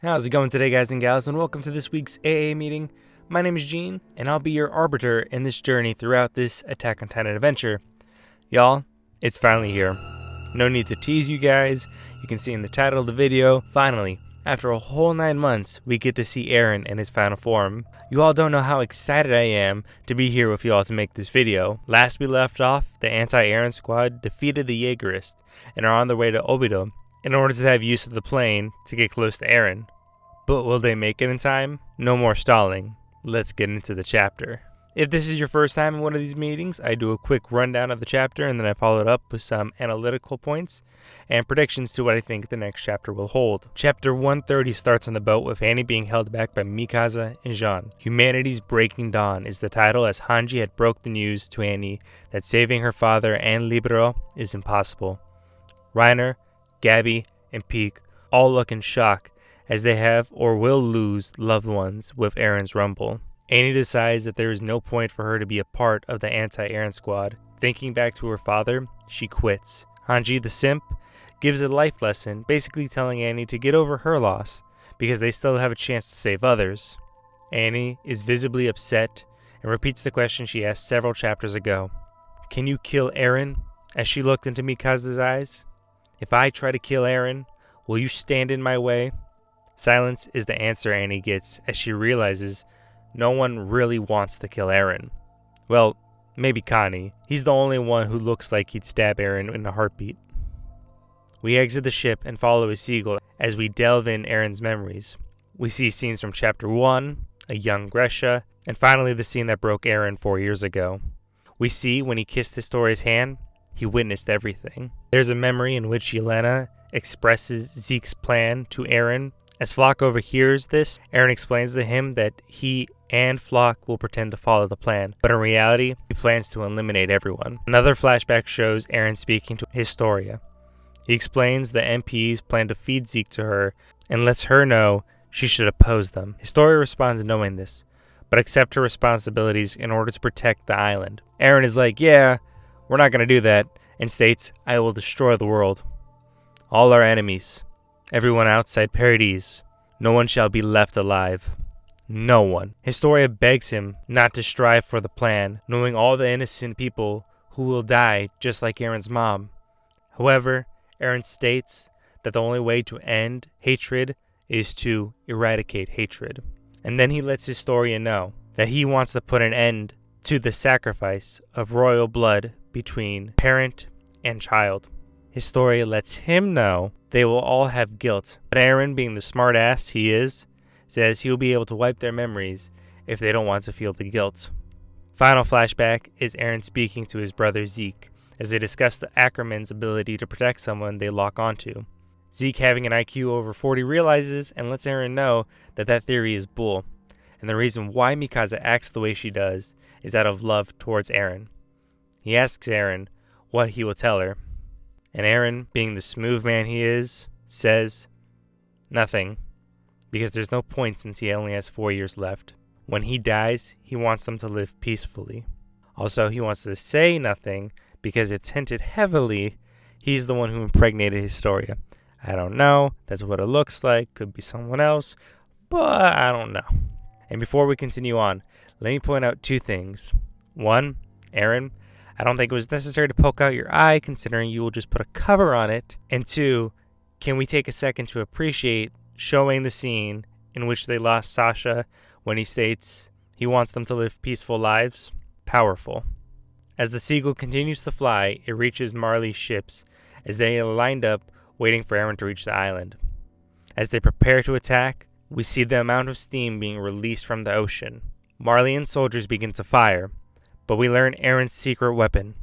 How's it going today, guys and gals, and welcome to this week's AA meeting. My name is Gene, and I'll be your arbiter in this journey throughout this Attack on Titan adventure. Y'all, it's finally here. No need to tease you guys. You can see in the title of the video, finally, after a whole 9 months, we get to see Eren in his final form. You all don't know how excited I am to be here with y'all to make this video. Last we left off, the anti-Eren squad defeated the Jaegerist and are on their way to Obito in order to have use of the plane to get close to Eren. But will they make it in time? No more stalling. Let's get into the chapter. If this is your first time in one of these meetings, I do a quick rundown of the chapter and then I follow it up with some analytical points and predictions to what I think the next chapter will hold. Chapter 130 starts on the boat with Annie being held back by Mikasa and Jean. Humanity's Breaking Dawn is the title, as Hanji had broke the news to Annie that saving her father and Libero is impossible. Reiner, Gabby, and Peak all look in shock as they have or will lose loved ones with Eren's rumble. Annie decides that there is no point for her to be a part of the anti-Eren squad. Thinking back to her father, she quits. Hanji, the simp, gives a life lesson, basically telling Annie to get over her loss because they still have a chance to save others. Annie is visibly upset and repeats the question she asked several chapters ago. Can you kill Eren? As she looked into Mikasa's eyes. If I try to kill Eren, will you stand in my way? Silence is the answer Annie gets as she realizes no one really wants to kill Eren. Well, maybe Connie. He's the only one who looks like he'd stab Eren in a heartbeat. We exit the ship and follow a seagull as we delve in Eren's memories. We see scenes from Chapter 1, a young Gresha, and finally the scene that broke Eren 4 years ago. We see when he kissed Historia's hand, he witnessed everything. There's a memory in which Yelena expresses Zeke's plan to Eren. As Flock overhears this, Eren explains to him that he and Flock will pretend to follow the plan, but in reality, he plans to eliminate everyone. Another flashback shows Eren speaking to Historia. He explains the MPs plan to feed Zeke to her and lets her know she should oppose them. Historia responds knowing this, but accepts her responsibilities in order to protect the island. Eren is like, yeah, we're not going to do that, and states, I will destroy the world. All our enemies. Everyone outside Paradise. No one shall be left alive. No one. Historia begs him not to strive for the plan, knowing all the innocent people who will die just like Eren's mom. However, Eren states that the only way to end hatred is to eradicate hatred. And then he lets Historia know that he wants to put an end to the sacrifice of royal blood between parent and child. Historia lets him know they will all have guilt, but Eren, being the smart ass he is, says he will be able to wipe their memories if they don't want to feel the guilt. Final flashback is Eren speaking to his brother Zeke as they discuss the Ackerman's ability to protect someone they lock onto. Zeke, having an IQ over 40, realizes and lets Eren know that that theory is bull, and the reason why Mikasa acts the way she does is out of love towards Eren. He asks Eren what he will tell her, and Eren, being the smooth man he is, says nothing, because there's no point since he only has 4 years left. When he dies, he wants them to live peacefully. Also, he wants to say nothing because it's hinted heavily he's the one who impregnated Historia. I don't know, that's what it looks like, could be someone else, but I don't know. And before we continue on, let me point out 2 things. 1, Eren, I don't think it was necessary to poke out your eye considering you will just put a cover on it. And 2, can we take a second to appreciate showing the scene in which they lost Sasha when he states he wants them to live peaceful lives? Powerful. As the seagull continues to fly, it reaches Marley's ships as they are lined up waiting for Eren to reach the island. As they prepare to attack, we see the amount of steam being released from the ocean. Marley and soldiers begin to fire, but we learn Eren's secret weapon,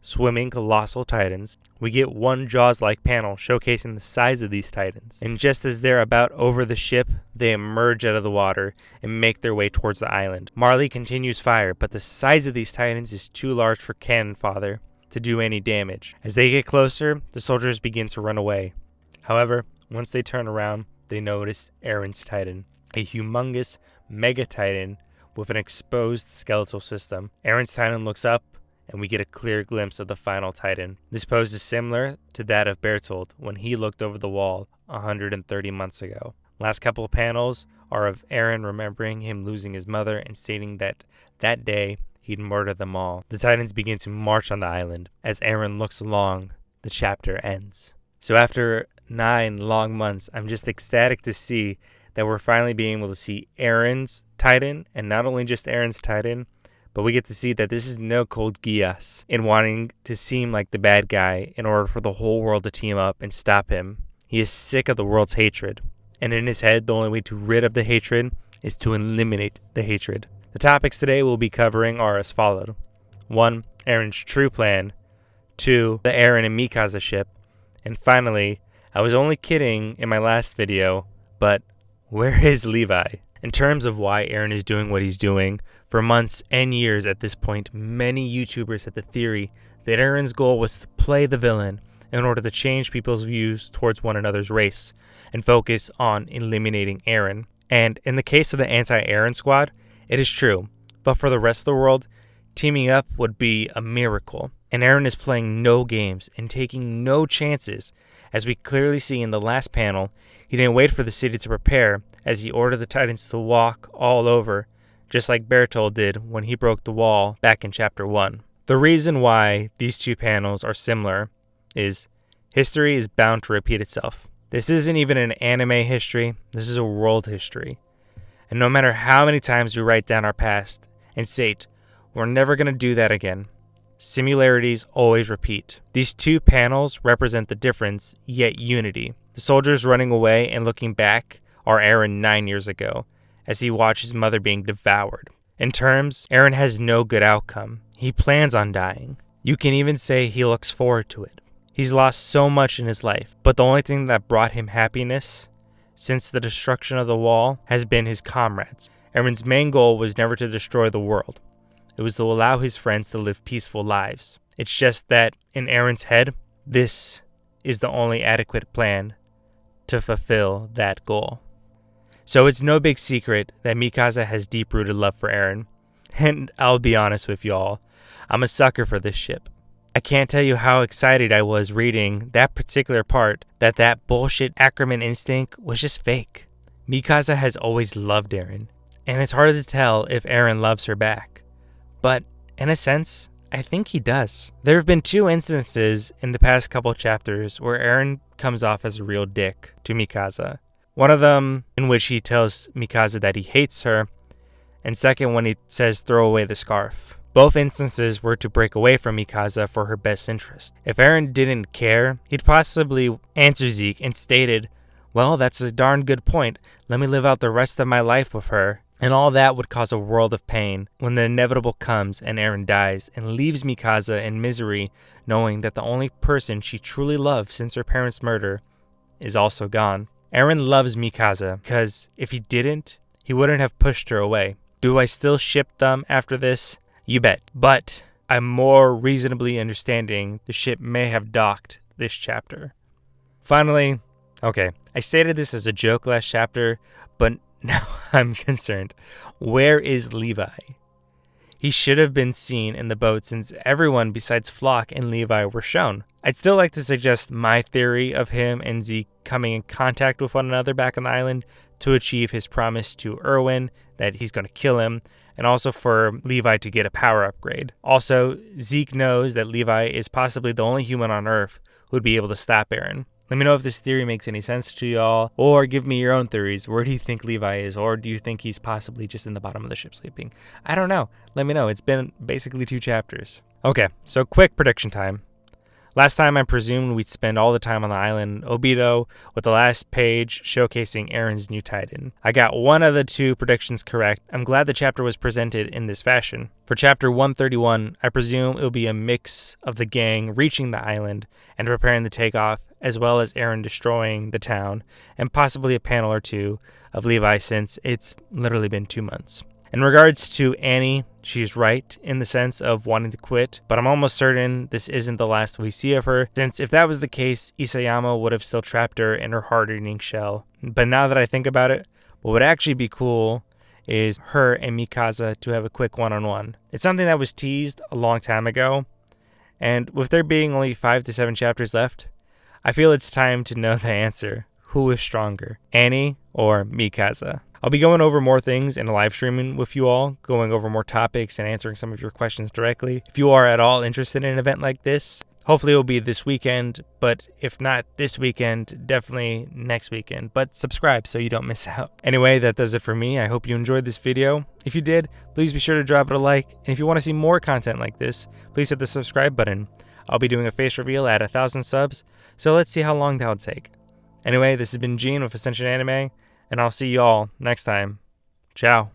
swimming colossal titans. We get one Jaws-like panel showcasing the size of these titans. And just as they're about over the ship, they emerge out of the water and make their way towards the island. Marley continues fire, but the size of these titans is too large for Cannon Father to do any damage. As they get closer, the soldiers begin to run away. However, once they turn around, they notice Eren's titan, a humongous mega titan with an exposed skeletal system. Eren's titan looks up, and we get a clear glimpse of the final titan. This pose is similar to that of Bertolt when he looked over the wall 130 months ago. Last couple of panels are of Eren remembering him losing his mother and stating that that day he'd murder them all. The Titans begin to march on the island. As Eren looks along, the chapter ends. So after 9 long months, I'm just ecstatic to see that we're finally being able to see Eren's Titan, and not only just Eren's Titan, but we get to see that this is no Cold Geass in wanting to seem like the bad guy in order for the whole world to team up and stop him. He is sick of the world's hatred, and in his head, the only way to rid of the hatred is to eliminate the hatred. The topics today we'll be covering are as followed. 1. Eren's true plan. 2. The Eren and Mikasa ship. And finally, I was only kidding in my last video, but where is Levi? In terms of why Eren is doing what he's doing, for months and years at this point, many YouTubers had the theory that Eren's goal was to play the villain in order to change people's views towards one another's race and focus on eliminating Eren. And in the case of the anti-Eren squad, it is true, but for the rest of the world, teaming up would be a miracle. And Eren is playing no games and taking no chances. As we clearly see in the last panel, he didn't wait for the city to prepare as he ordered the Titans to walk all over, just like Bertold did when he broke the wall back in Chapter 1. The reason why these two panels are similar is history is bound to repeat itself. This isn't even an anime history, this is a world history. And no matter how many times we write down our past and state, we're never going to do that again, similarities always repeat. These two panels represent the difference, yet unity. The soldiers running away and looking back are Eren 9 years ago, as he watched his mother being devoured. In terms, Eren has no good outcome. He plans on dying. You can even say he looks forward to it. He's lost so much in his life, but the only thing that brought him happiness since the destruction of the wall has been his comrades. Eren's main goal was never to destroy the world. It was to allow his friends to live peaceful lives. It's just that in Eren's head, this is the only adequate plan to fulfill that goal. So it's no big secret that Mikasa has deep-rooted love for Eren. And I'll be honest with y'all, I'm a sucker for this ship. I can't tell you how excited I was reading that particular part that bullshit Ackerman instinct was just fake. Mikasa has always loved Eren, and it's hard to tell if Eren loves her back. But in a sense, I think he does. There have been 2 instances in the past couple chapters where Eren comes off as a real dick to Mikasa. One of them in which he tells Mikasa that he hates her, and second when he says throw away the scarf. Both instances were to break away from Mikasa for her best interest. If Eren didn't care, he'd possibly answer Zeke and stated, well, that's a darn good point. Let me live out the rest of my life with her. And all that would cause a world of pain when the inevitable comes and Eren dies and leaves Mikasa in misery, knowing that the only person she truly loved since her parents' murder is also gone. Eren loves Mikasa because if he didn't, he wouldn't have pushed her away. Do I still ship them after this? You bet. But I'm more reasonably understanding the ship may have docked this chapter. Finally, okay, I stated this as a joke last chapter, but now I'm concerned. Where is Levi? He should have been seen in the boat since everyone besides Flock and Levi were shown. I'd still like to suggest my theory of him and Zeke coming in contact with one another back on the island to achieve his promise to Erwin that he's going to kill him, and also for Levi to get a power upgrade. Also, Zeke knows that Levi is possibly the only human on Earth who would be able to stop Eren. Let me know if this theory makes any sense to y'all, or give me your own theories. Where do you think Levi is, or do you think he's possibly just in the bottom of the ship sleeping? I don't know. Let me know. It's been basically 2 chapters. Okay, so quick prediction time. Last time I presumed we'd spend all the time on the island Obito, with the last page showcasing Eren's new Titan. I got one of the 2 predictions correct. I'm glad the chapter was presented in this fashion. For chapter 131, I presume it'll be a mix of the gang reaching the island and preparing the takeoff, as well as Eren destroying the town, and possibly a panel or 2 of Levi since it's literally been 2 months. In regards to Annie, she's right in the sense of wanting to quit, but I'm almost certain this isn't the last we see of her, since if that was the case, Isayama would have still trapped her in her hardening shell. But now that I think about it, what would actually be cool is her and Mikasa to have a quick one-on-one. It's something that was teased a long time ago, and with there being only 5 to 7 chapters left, I feel it's time to know the answer. who is stronger, Annie or Mikasa? I'll be going over more things in a live streaming with you all, going over more topics and answering some of your questions directly. If you are at all interested in an event like this, hopefully it will be this weekend, but if not this weekend, definitely next weekend. But subscribe so you don't miss out. Anyway, that does it for me. I hope you enjoyed this video. If you did, please be sure to drop it a like. And if you want to see more content like this, please hit the subscribe button. I'll be doing a face reveal at 1,000 subs, so let's see how long that will take. Anyway, this has been Gene with Ascension Anime, and I'll see you all next time. Ciao.